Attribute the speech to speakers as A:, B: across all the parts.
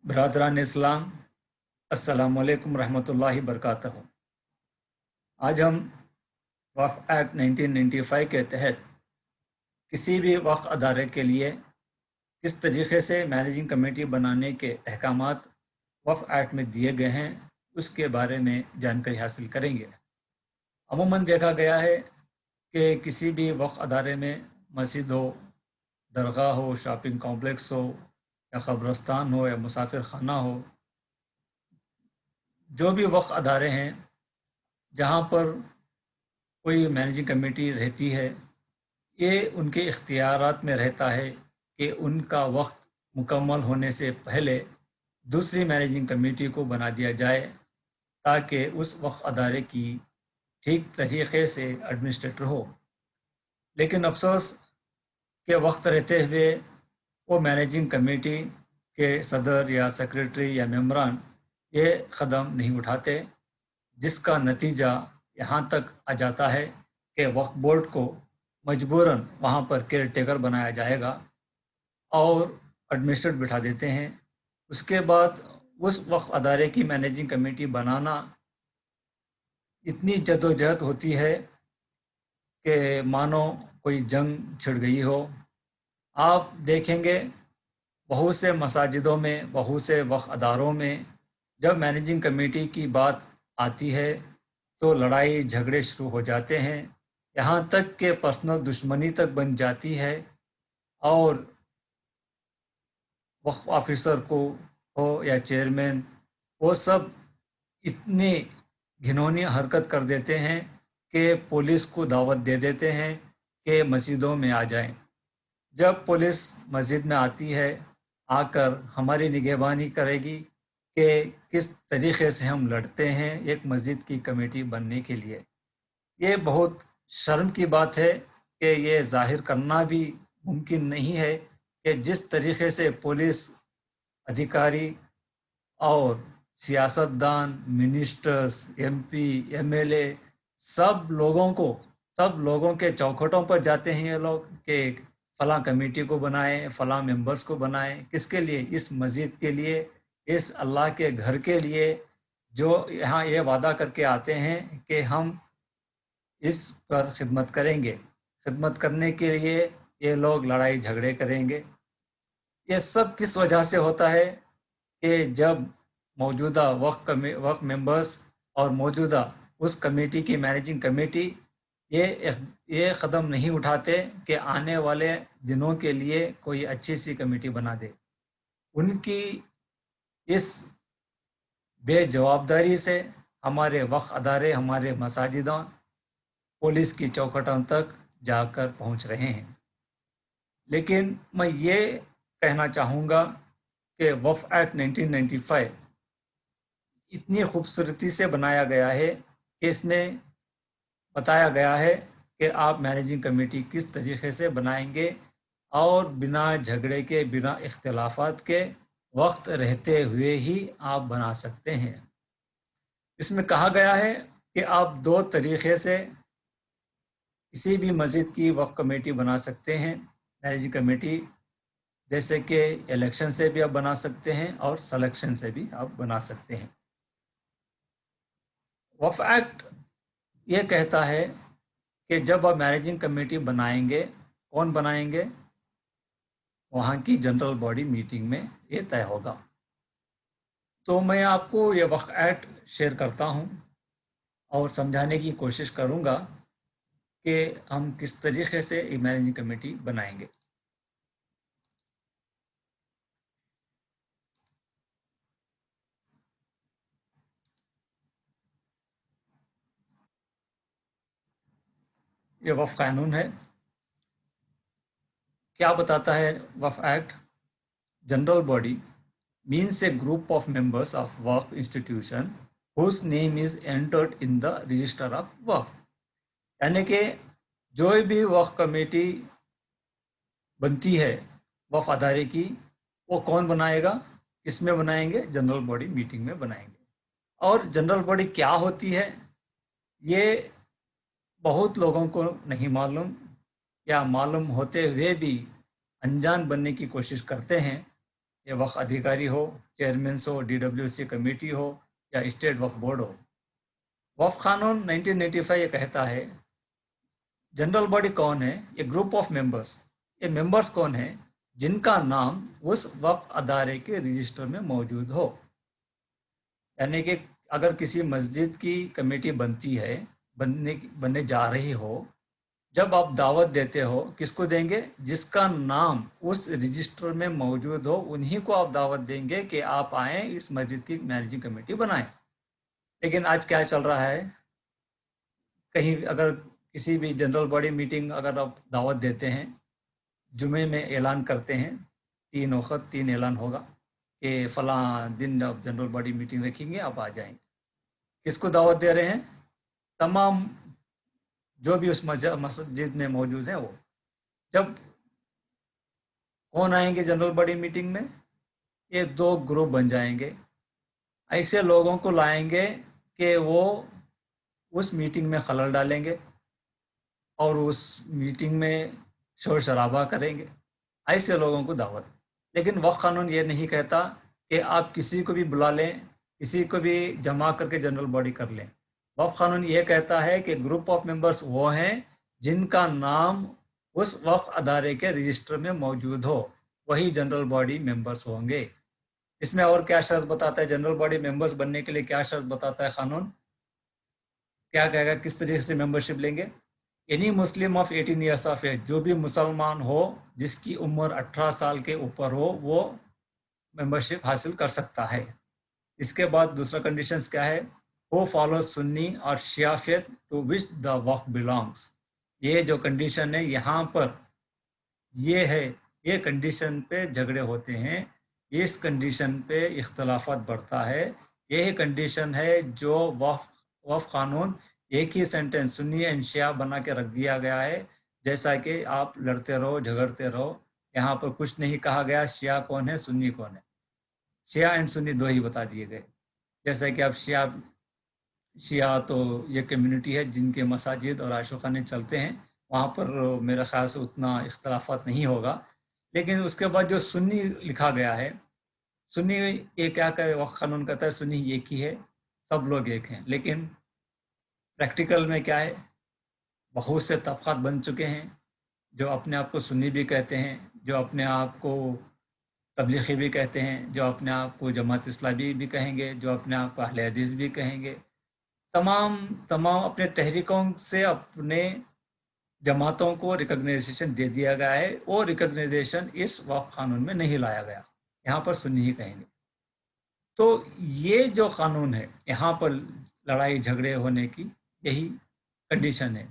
A: बरदरान इस्लाम, अस्सलामुअलैकुम रहमतुल्लाहि बरकातहू। आज हम वक्फ एक्ट 1995 के तहत किसी भी वक्फ अदारे के लिए किस तरीके से मैनेजिंग कमेटी बनाने के अहकामात वक्फ एक्ट में दिए गए हैं उसके बारे में जानकारी हासिल करेंगे। अमूमन देखा गया है कि किसी भी वक्फ अदारे में मस्जिद हो, दरगाह हो, शॉपिंग कॉम्प्लेक्स हो या क़ब्रस्तान हो या मुसाफिर खाना हो, जो भी वक्फ अदारे हैं जहाँ पर कोई मैनेजिंग कमेटी रहती है, ये उनके इख्तियारात में रहता है कि उनका वक्त मुकम्मल होने से पहले दूसरी मैनेजिंग कमेटी को बना दिया जाए ताकि उस वक्फ अदारे की ठीक तरीके से एडमिनिस्ट्रेटर हो। लेकिन अफसोस के वक्त रहते हुए वो मैनेजिंग कमेटी के सदर या सेक्रेटरी या मेंबरान ये कदम नहीं उठाते, जिसका नतीजा यहाँ तक आ जाता है कि वक्फ बोर्ड को मजबूरन वहाँ पर केयर टेकर बनाया जाएगा और एडमिनिस्ट्रेटर बिठा देते हैं। उसके बाद उस वक्फ अदारे की मैनेजिंग कमेटी बनाना इतनी जद्दोजहद होती है कि मानो कोई जंग छिड़ गई हो। आप देखेंगे बहुत से मसाजिदों में, बहुत से वक्फ अदारों में जब मैनेजिंग कमेटी की बात आती है तो लड़ाई झगड़े शुरू हो जाते हैं, यहाँ तक कि पर्सनल दुश्मनी तक बन जाती है और वक्फ ऑफिसर को हो या चेयरमैन, वो सब इतनी घिनौनी हरकत कर देते हैं कि पुलिस को दावत दे देते हैं कि मस्जिदों में आ जाएं। जब पुलिस मस्जिद में आती है, आकर हमारी निगहबानी करेगी कि किस तरीके से हम लड़ते हैं एक मस्जिद की कमेटी बनने के लिए। ये बहुत शर्म की बात है कि ये जाहिर करना भी मुमकिन नहीं है कि जिस तरीके से पुलिस अधिकारी और सियासतदान, मिनिस्टर्स, एमपी, एमएलए सब लोगों के चौखटों पर जाते हैं ये लोग कि फलां कमेटी को बनाएं, फलां मेंबर्स को बनाएं। किसके लिए? इस मस्जिद के लिए, इस अल्लाह के घर के लिए, जो यहाँ ये वादा करके आते हैं कि हम इस पर खिदमत करेंगे। खिदमत करने के लिए ये लोग लड़ाई झगड़े करेंगे। ये सब किस वजह से होता है कि जब मौजूदा वक्फ मेंबर्स और मौजूदा उस कमेटी की मैनेजिंग कमेटी ये कदम नहीं उठाते कि आने वाले दिनों के लिए कोई अच्छी सी कमेटी बना दे। उनकी इस बेजवाबदारी से हमारे वक्फ अदारे, हमारे मसाजिदों पुलिस की चौखटों तक जाकर पहुंच रहे हैं। लेकिन मैं ये कहना चाहूँगा कि वक्फ एक्ट 1995 इतनी खूबसूरती से बनाया गया है कि इसमें बताया गया है कि आप मैनेजिंग कमेटी किस तरीके से बनाएंगे और बिना झगड़े के, बिना इख्तिलाफात के, वक्त रहते हुए ही आप बना सकते हैं। इसमें कहा गया है कि आप दो तरीके से किसी भी मस्जिद की वक्फ कमेटी बना सकते हैं, मैनेजिंग कमेटी, जैसे कि इलेक्शन से भी आप बना सकते हैं और सिलेक्शन से भी आप बना सकते हैं। वक्फ एक्ट ये कहता है कि जब आप मैनेजिंग कमेटी बनाएंगे, कौन बनाएंगे? वहाँ की जनरल बॉडी मीटिंग में ये तय होगा। तो मैं आपको ये वक्फ एक्ट शेयर करता हूँ और समझाने की कोशिश करूँगा कि हम किस तरीके से एक मैनेजिंग कमेटी बनाएंगे। ये वक्फ कानून है। क्या बताता है Waqf Act? General body means a group of members of waqf institution whose name is entered in the register of waqf। यानी कि जो भी वक्फ कमेटी बनती है वक्फ अदारे की, वो कौन बनाएगा? किसमें बनाएंगे? जनरल बॉडी मीटिंग में बनाएंगे। और जनरल बॉडी क्या होती है ये बहुत लोगों को नहीं मालूम, या मालूम होते हुए भी अनजान बनने की कोशिश करते हैं। یہ وقف ادھیکاری ہو، چیئرمینس ہو، DWC کمیٹی ہو یا اسٹیٹ وقف بورڈ ہو۔ وقف قانون 1985 یہ کہتا ہے جنرل باڈی کون ہے؟ یہ گروپ آف ممبرس۔ یہ ممبرس کون ہیں؟ جن کا نام اس وقف ادارے کے رجسٹر میں موجود ہو۔ یعنی کہ اگر کسی مسجد کی کمیٹی بنتی ہے، بننے جا رہی ہو، جب آپ دعوت دیتے ہو کس کو دیں گے؟ جس کا نام اس رجسٹر میں موجود ہو، انہی کو آپ دعوت دیں گے کہ آپ آئیں اس مسجد کی مینیجنگ کمیٹی بنائیں۔ لیکن آج کیا چل رہا ہے، کہیں اگر کسی بھی جنرل باڈی میٹنگ اگر آپ دعوت دیتے ہیں، جمعے میں اعلان کرتے ہیں، 3 وقت 3 اعلان ہوگا کہ فلاں دن آپ جنرل باڈی میٹنگ رکھیں گے، آپ آ جائیں گے۔ کس کو دعوت دے رہے ہیں؟ تمام جو بھی اس مسجد میں موجود ہیں۔ وہ جب کون آئیں گے جنرل باڈی میٹنگ میں؟ یہ 2 گروپ بن جائیں گے، ایسے لوگوں کو لائیں گے کہ وہ اس میٹنگ میں خلل ڈالیں گے اور اس میٹنگ میں شور شرابہ کریں گے، ایسے لوگوں کو دعوت۔ لیکن وقف قانون یہ نہیں کہتا کہ آپ کسی کو بھی بلا لیں، کسی کو بھی جمع کر کے جنرل باڈی کر لیں۔ وقف قانون یہ کہتا ہے کہ گروپ آف ممبرس وہ ہیں جن کا نام اس وقف ادارے کے رجسٹر میں موجود ہو، وہی جنرل باڈی ممبرس ہوں گے۔ اس میں اور کیا شرط بتاتا ہے؟ جنرل باڈی ممبرس بننے کے لیے کیا شرط بتاتا ہے قانون؟ کیا کہے گا کس طریقے سے ممبرشپ لیں گے؟ Any Muslim of 18 years of age, جو بھی مسلمان ہو جس کی عمر 18 سال کے اوپر ہو، وہ ممبرشپ حاصل کر سکتا ہے۔ اس کے بعد دوسرا کنڈیشنز کیا ہے؟ who follows سنی اور شیعہ faith to which the وقف belongs۔ یہ جو کنڈیشن ہے یہاں پر یہ ہے، یہ کنڈیشن پہ جھگڑے ہوتے ہیں، اس کنڈیشن پہ اختلافات بڑھتا ہے۔ یہی کنڈیشن ہے جو وقف قانون ایک ہی سینٹنس سنی اینڈ شیعہ بنا کے رکھ دیا گیا ہے، جیسا کہ آپ لڑتے رہو جھگڑتے رہو۔ یہاں پر کچھ نہیں کہا گیا شیعہ کون ہے سنی کون ہے، شیعہ اینڈ سنی 2 ہی بتا دیے گئے۔ جیسا کہ اب شیعہ تو یہ کمیونٹی ہے جن کے مساجد اور عاشقانے چلتے ہیں، وہاں پر میرے خیال سے اتنا اختلافات نہیں ہوگا۔ لیکن اس کے بعد جو سنی لکھا گیا ہے، سنی یہ کیا کہ وقف قانون کہتا ہے سنی ایک ہی ہے، سب لوگ ایک ہیں۔ لیکن پریکٹیکل میں کیا ہے، بہت سے طبقات بن چکے ہیں جو اپنے آپ کو سنی بھی کہتے ہیں، جو اپنے آپ کو تبلیغی بھی کہتے ہیں، جو اپنے آپ کو جماعت اسلامی بھی کہیں گے، جو اپنے آپ کو اہل حدیث بھی کہیں گے۔ تمام اپنے تحریکوں سے اپنے جماعتوں کو ریکگنائزیشن دے دیا گیا ہے، اور ریکگنائزیشن اس وقف قانون میں نہیں لایا گیا، یہاں پر سنی ہی کہیں گے۔ تو یہ جو قانون ہے، یہاں پر لڑائی جھگڑے ہونے کی یہی کنڈیشن ہے۔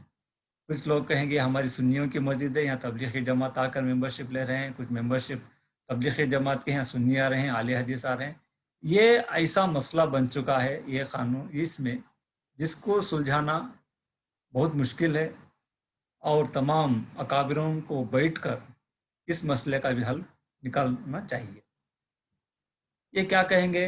A: کچھ لوگ کہیں گے ہماری سنیوں کی مسجد ہے، یہاں تبلیغی جماعت آ کر ممبرشپ لے رہے ہیں، کچھ ممبرشپ تبلیغی جماعت کے یہاں سنی آ رہے ہیں، اہل حدیث آ رہے ہیں۔ یہ ایسا مسئلہ بن چکا ہے یہ قانون، اس میں جس کو سلجھانا بہت مشکل ہے، اور تمام اکابروں کو بیٹھ کر اس مسئلے کا بھی حل نکالنا چاہیے۔ یہ کیا کہیں گے؟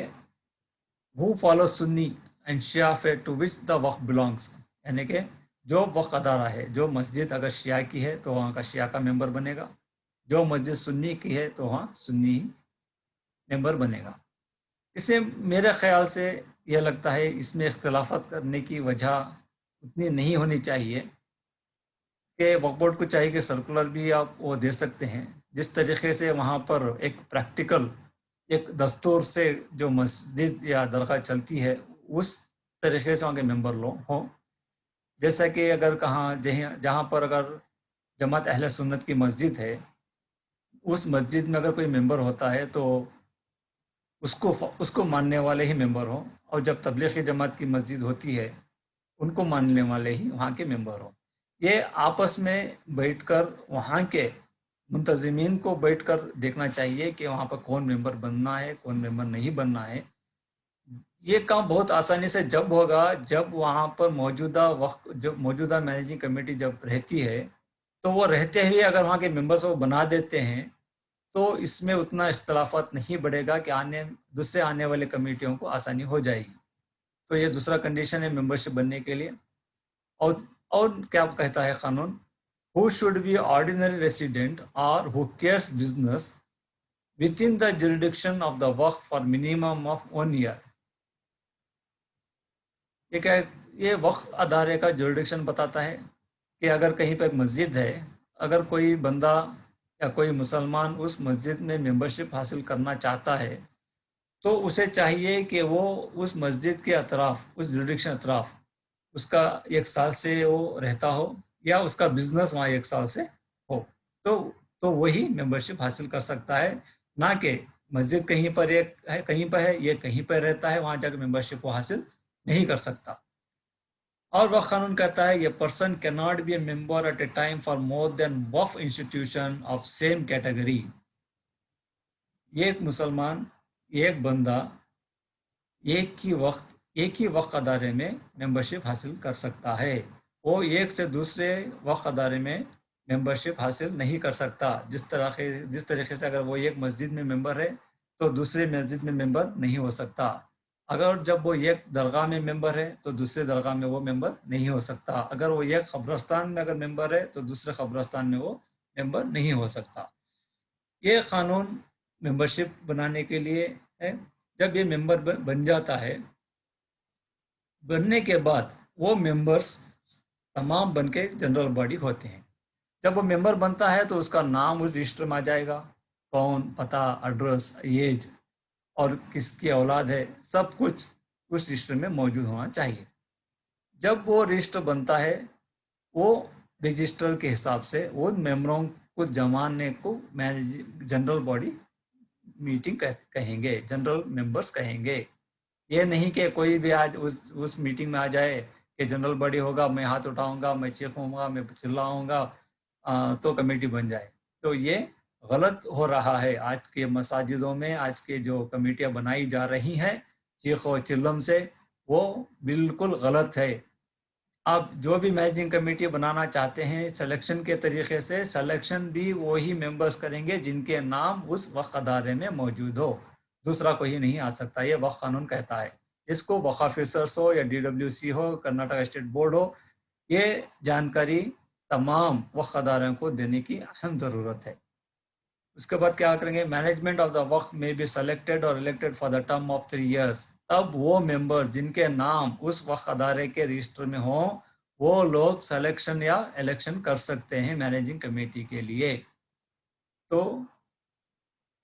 A: who follows Sunni and Shia faith to which the وقف belongs، یعنی کہ جو وقف ادارہ ہے، جو مسجد اگر شیعہ کی ہے تو وہاں کا شیعہ کا ممبر بنے گا، جو مسجد سنی کی ہے تو وہاں سنی ممبر بنے گا۔ اس سے میرے خیال سے یہ لگتا ہے اس میں اختلافات کرنے کی وجہ اتنی نہیں ہونی چاہیے، کہ وقف بورڈ کو چاہیے کہ سرکولر بھی آپ وہ دے سکتے ہیں، جس طریقے سے وہاں پر ایک پریکٹیکل ایک دستور سے جو مسجد یا درگاہ چلتی ہے اس طریقے سے وہاں کے ممبر لوگ ہوں۔ جیسا کہ اگر جہاں پر اگر جماعت اہل سنت کی مسجد ہے، اس مسجد میں اگر کوئی ممبر ہوتا ہے تو اس کو ماننے والے ہی ممبر ہوں، اور جب تبلیغی جماعت کی مسجد ہوتی ہے ان کو ماننے والے ہی وہاں کے ممبر ہوں۔ یہ آپس میں بیٹھ کر وہاں کے منتظمین کو بیٹھ کر دیکھنا چاہیے کہ وہاں پر کون ممبر بننا ہے کون ممبر نہیں بننا ہے۔ یہ کام بہت آسانی سے جب ہوگا جب وہاں پر موجودہ مینیجنگ کمیٹی جب رہتی ہے، تو وہ رہتے ہوئے اگر وہاں کے ممبرس کو بنا دیتے ہیں تو اس میں اتنا اختلافات نہیں بڑھے گا کہ دوسرے آنے والے کمیٹیوں کو آسانی ہو جائے گی۔ تو یہ دوسرا کنڈیشن ہے ممبرشپ بننے کے لیے۔ اور کیا کہتا ہے قانون؟ who should be ordinary resident or who cares business within the jurisdiction of the waqf for minimum of 1 year. ये क्या, ये वक्फ अदारे का जुरिडिक्शन बताता है कि अगर कहीं पर एक मस्जिद है, अगर कोई बंदा या कोई मुसलमान उस मस्जिद में मेंबरशिप हासिल करना चाहता है तो उसे चाहिए कि वो उस मस्जिद के अतराफ, उस जुरिडिक्शन अतराफ उसका 1 साल से वो रहता हो या उसका बिजनेस वहाँ 1 साल से हो, तो वही मेंबरशिप हासिल कर सकता है, ना कि मस्जिद कहीं पर एक है, कहीं पर है, ये कहीं पर रहता है, वहाँ जाकर मेंबरशिप वो हासिल नहीं कर सकता। और वह कानून कहता है ये person can not be A member eight A time for more than Waqf institution of same category. ये एक मुसलमान, एक बंदा एक ही वक्फ अदारे में मेंबरशिप हासिल कर सकता है। वो एक से दूसरे वक्फ अदारे में मेंबरशिप हासिल नहीं कर सकता। जिस तरीके से अगर वो एक मस्जिद में मेंबर है तो दूसरे मस्जिद में मेंबर नहीं हो सकता। अगर जब वो एक दरगाह में मेंबर है तो दूसरे दरगाह में वो मेंबर नहीं हो सकता। अगर वो एक खबरस्तान में अगर मेंबर है तो दूसरे खबरस्तान में वो मेंबर नहीं हो सकता। ये कानून मेंबरशिप बनाने के लिए है। जब ये मेंबर बन जाता है, बनने के बाद वो मेंबर्स तमाम बन के जनरल बॉडी होते हैं। जब वो मेंबर बनता है तो उसका नाम उस रजिस्टर में आ जाएगा, कौन, पता, एड्रेस, एज और किसकी औलाद है, सब कुछ उस रजिस्टर में मौजूद होना चाहिए। जब वो रजिस्टर बनता है, वो रजिस्टर के हिसाब से वो मेंबरों को जमाने को जनरल बॉडी मीटिंग कहेंगे, जनरल मेंबर्स कहेंगे। ये नहीं कि कोई भी आज उस मीटिंग में आ जाए कि जनरल बॉडी होगा, मैं हाथ उठाऊंगा, मैं चीखूंगा, मैं चिल्लाऊंगा तो कमेटी बन जाए। तो ये गलत हो रहा है। आज के मसाजिदों में आज के जो कमेटियां बनाई जा रही हैं चीखो चिल्लम से, वो बिल्कुल गलत है। आप जो भी मैनेजिंग कमेटी बनाना चाहते हैं सिलेक्शन के तरीके से, सिलेक्शन भी वही मेंबर्स करेंगे जिनके नाम उस वक्फ अदारे में मौजूद हो, दूसरा कोई नहीं आ सकता। ये वक्फ कानून कहता है। इसको वक्फ ऑफिसर्स हो या DWC हो, कर्नाटक स्टेट बोर्ड हो, ये जानकारी तमाम वक्फ अदारों को देने की अहम ज़रूरत है। उसके बाद क्या करेंगे, मैनेजमेंट ऑफ द वक्फ में बी सेलेक्टेड और elected for the term of 3 years। तब वो मेंबर जिनके नाम उस वक्फ अदारे के रजिस्टर में हो, वो लोग सिलेक्शन या इलेक्शन कर सकते हैं मैनेजिंग कमेटी के लिए। तो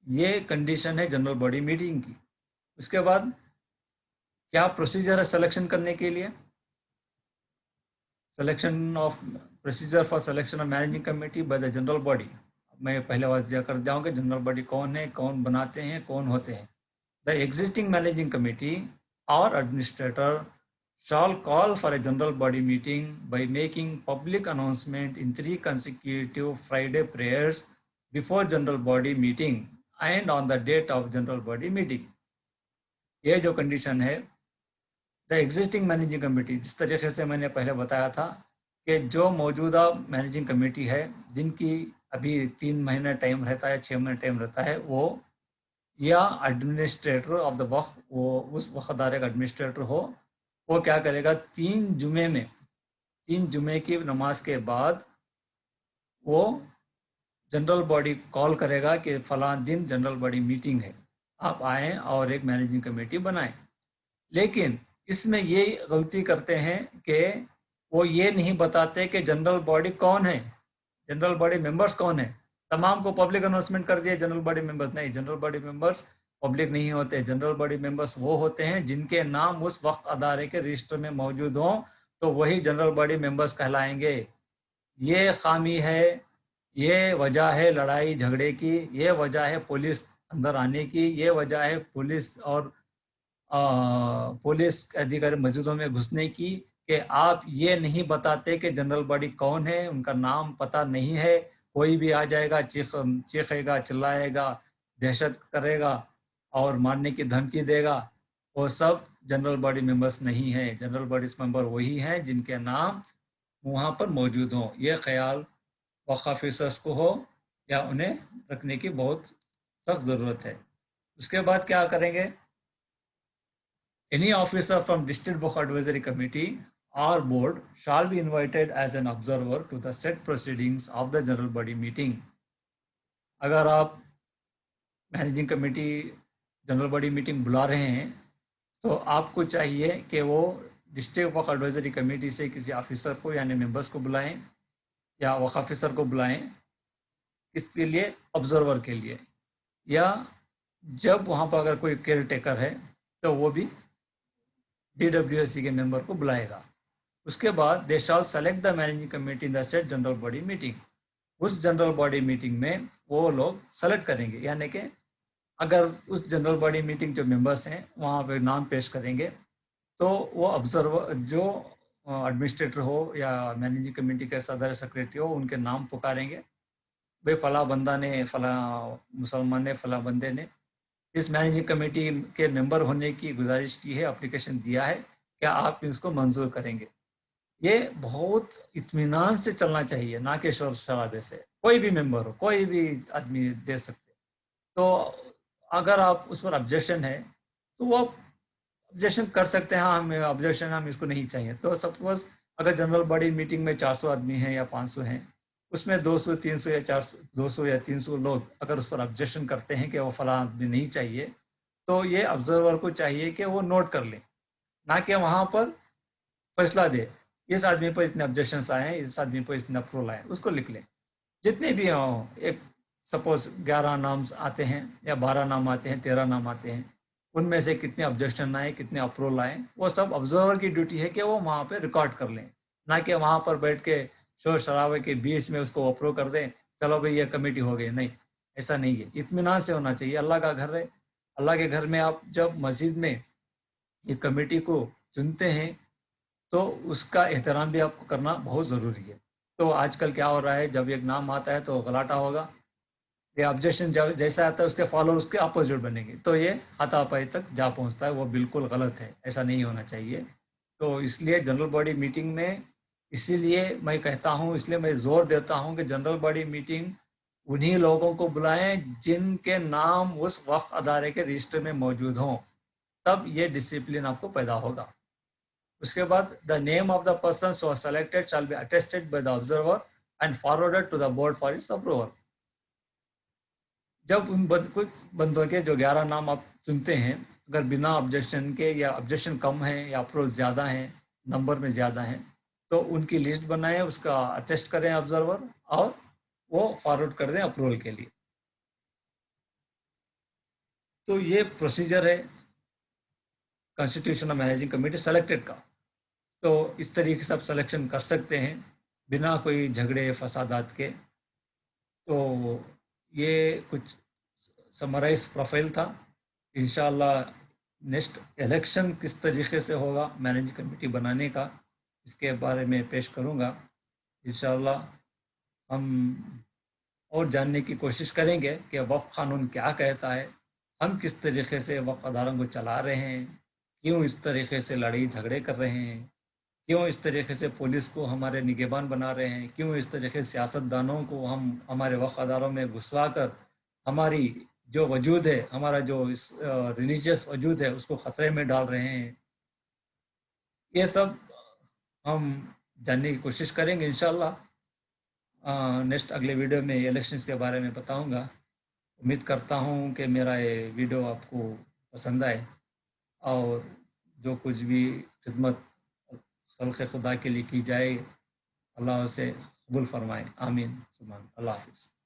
A: ये कंडीशन है जनरल बॉडी मीटिंग की। उसके बाद क्या प्रोसीजर है सिलेक्शन करने के लिए, selection of procedure for selection of managing committee by the general body. मैं पहले वाजिया कर जाऊंगा जनरल बॉडी कौन है, कौन बनाते हैं, कौन होते हैं। द एग्जिस्टिंग मैनेजिंग कमेटी और administrator shall call for a general body meeting by making public announcement in 3 consecutive Friday prayers before general body meeting and on the date of general body meeting। ये जो condition है, the existing managing committee, जिस तरीके से मैंने पहले बताया था कि जो मौजूदा मैनेजिंग कमेटी है जिनकी अभी 3 महीने टाइम रहता है, 6 महीने टाइम रहता है, वो या एडमिनिस्ट्रेटर ऑफ द वक्फ, वो उस वक्फ अदारे का एडमिनिस्ट्रेटर हो, वो क्या करेगा, 3 जुमे की नमाज के बाद वो जनरल बॉडी कॉल करेगा कि फलां दिन जनरल बॉडी मीटिंग है, आप आएँ और एक मैनेजिंग कमेटी बनाएं। लेकिन इसमें ये गलती करते हैं कि वो ये नहीं बताते कि जनरल बॉडी कौन है, जनरल बॉडी मेंबर्स कौन है। तमाम को पब्लिक अनाउंसमेंट कर दिए जनरल बॉडी मेंबर्स। नहीं, जनरल बॉडी मेंबर्स पब्लिक नहीं होते। जनरल बॉडी मेंबर्स वो होते हैं जिनके नाम उस वक्त अदारे के रजिस्टर में मौजूद हों, तो वही जनरल बॉडी मेंबर्स कहलाएंगे। ये खामी है, ये वजह है लड़ाई झगड़े की, ये वजह है पुलिस अंदर आने की, ये वजह है पुलिस और पुलिस अधिकारी मस्जिदों में घुसने की, कि आप ये नहीं बताते कि जनरल बॉडी कौन है, उनका नाम पता नहीं है, कोई भी आ जाएगा, चीखेगा, चिल्लाएगा, दहशत करेगा और मारने की धमकी देगा। वो सब जनरल बॉडी मेंबर्स नहीं है। जनरल बॉडी मेंबर वही हैं जिनके नाम वहाँ पर मौजूद हों। ये ख्याल वक्फ ऑफिसर्स को हो या उन्हें रखने की बहुत सख्त ज़रूरत है। उसके बाद क्या करेंगे, any officer from district book advisory committee or board shall be invited as an observer to the said proceedings of the general body meeting। अगर आप managing committee general body meeting बुला रहे हैं, तो आपको चाहिए कि वो डिस्ट्रिक्ट वक्फ एडवाइजरी कमेटी से किसी ऑफिसर को यानी मेंबर्स को बुलाएं या वक्फ ऑफिसर को बुलाएं, किसके लिए, ऑब्जर्वर के लिए, या जब वहाँ पर अगर कोई केयर टेकर है तो वो भी DWSC के मेंबर को बुलाएगा। उसके बाद they shall select the managing committee in the set general body meeting. उस जनरल बॉडी मीटिंग में वो लोग सेलेक्ट करेंगे, यानी कि अगर उस जनरल बॉडी मीटिंग जो मेंबर्स हैं वहाँ पे नाम पेश करेंगे, तो वो ऑब्जर्वर जो एडमिनिस्ट्रेटर हो या मैनेजिंग कमेटी के सदर सेक्रेटरी हो, उनके नाम पुकारेंगे, भाई फला बंदा ने, फला मुसलमान ने, फला बंदे ने इस मैनेजिंग कमेटी के मेंबर होने की गुजारिश की है, एप्लीकेशन दिया है, क्या आप इसको मंजूर करेंगे। ये बहुत इत्मीनान से चलना चाहिए, ना कि शोर शराबे से। कोई भी मेंबर हो, कोई भी आदमी दे सकते। तो अगर आप उस पर ऑब्जेक्शन है तो वो ऑब्जेक्शन कर सकते हैं, हाँ हमें ऑब्जेक्शन, हम इसको नहीं चाहिए। तो सपोज अगर जनरल बॉडी मीटिंग में 400 आदमी हैं या 500 हैं, उसमें 200, 300 या 400, 200 या 300 लोग अगर उस पर ऑब्जेक्शन करते हैं कि वो फला आदमी नहीं चाहिए, तो ये ऑब्जर्वर को चाहिए कि वो नोट कर ले, ना कि वहाँ पर फैसला दे, इस आदमी पर इतने ऑब्जेक्शन आए हैं, इस आदमी पर इतने अप्रूवल आए, उसको लिख ले। जितने भी हों, एक सपोज 11 नाम आते हैं या 12 नाम आते हैं, 13 नाम आते हैं, उनमें से कितने ऑब्जेक्शन आए, कितने अप्रूवल आए, वो सब ऑब्जर्वर की ड्यूटी है कि वो वहाँ पे रिकॉर्ड कर लें, ना कि वहाँ पर बैठ के शोर शराबे के बीच में उसको अप्रूव कर दें, चलो भाई ये कमेटी हो गई। नहीं, ऐसा नहीं है, इत्मीनान से होना चाहिए। अल्लाह का घर है, अल्लाह के घर में आप जब मस्जिद में ये कमेटी को चुनते हैं तो उसका एहतराम भी आपको करना बहुत ज़रूरी है। तो आजकल क्या हो रहा है, जब एक नाम आता है तो गलाटा होगा, ये ऑब्जेक्शन जैसा आता है उसके फॉलोअर उसके अपोजिट बनेंगे, तो ये हाथापाई तक जा पहुंचता है, वो बिल्कुल गलत है, ऐसा नहीं होना चाहिए। तो इसलिए जनरल बॉडी मीटिंग में, इसीलिए मैं कहता हूँ, इसलिए मैं जोर देता हूँ कि जनरल बॉडी मीटिंग उन्हीं लोगों को बुलाएं जिनके नाम उस वक्फ अदारे के रजिस्टर में मौजूद हों, तब ये डिसिप्लिन आपको पैदा होगा। उसके बाद the name of the person so selected shall be attested by the observer and forwarded to the board for its approval. जब उन कुछ बंदों के जो 11 नाम आप चुनते हैं, अगर बिना ऑब्जेक्शन के या ऑब्जेक्शन कम है या अप्रूवल ज़्यादा है, नंबर में ज़्यादा है, तो उनकी लिस्ट बनाएं, उसका अटेस्ट करें ऑब्जर्वर, और वो फॉरवर्ड कर दें अप्रूवल के लिए। तो ये प्रोसीजर है कॉन्स्टिट्यूशनल मैनेजिंग कमेटी सेलेक्टेड का। तो इस तरीके से आप सिलेक्शन कर सकते हैं बिना कोई झगड़े फसादात के। तो ये कुछ समराइज प्रोफाइल था। इंशाल्लाह नेक्स्ट इलेक्शन किस तरीके से होगा मैनेजिंग कमेटी बनाने का, इसके बारे में पेश करूंगा। इंशाल्लाह हम और जानने की कोशिश करेंगे कि वक्फ कानून क्या कहता है, हम किस तरीके से वक्फ अदारों को चला रहे हैं, क्यों इस तरीके से लड़ाई झगड़े कर रहे हैं, क्यों इस तरीके से पुलिस को हमारे निगहबान बना रहे हैं, क्यों इस तरीके से सियासतदानों को हम हमारे वक्फ अदारों में घुसवा कर हमारी जो वजूद है, हमारा जो इस रिलीजियस वजूद है, उसको ख़तरे में डाल रहे हैं। ये सब हम जानने की कोशिश करेंगे इंशाल्लाह। नेक्स्ट अगले वीडियो में इलेक्शंस के बारे में बताऊंगा। उम्मीद करता हूं कि मेरा ये वीडियो आपको पसंद आए और जो कुछ भी खिदमत खल्क़ खुदा के लिए की जाए, अल्लाह उसे कबूल फरमाए। आमीन सुभान। अल्लाह हाफ़िज़।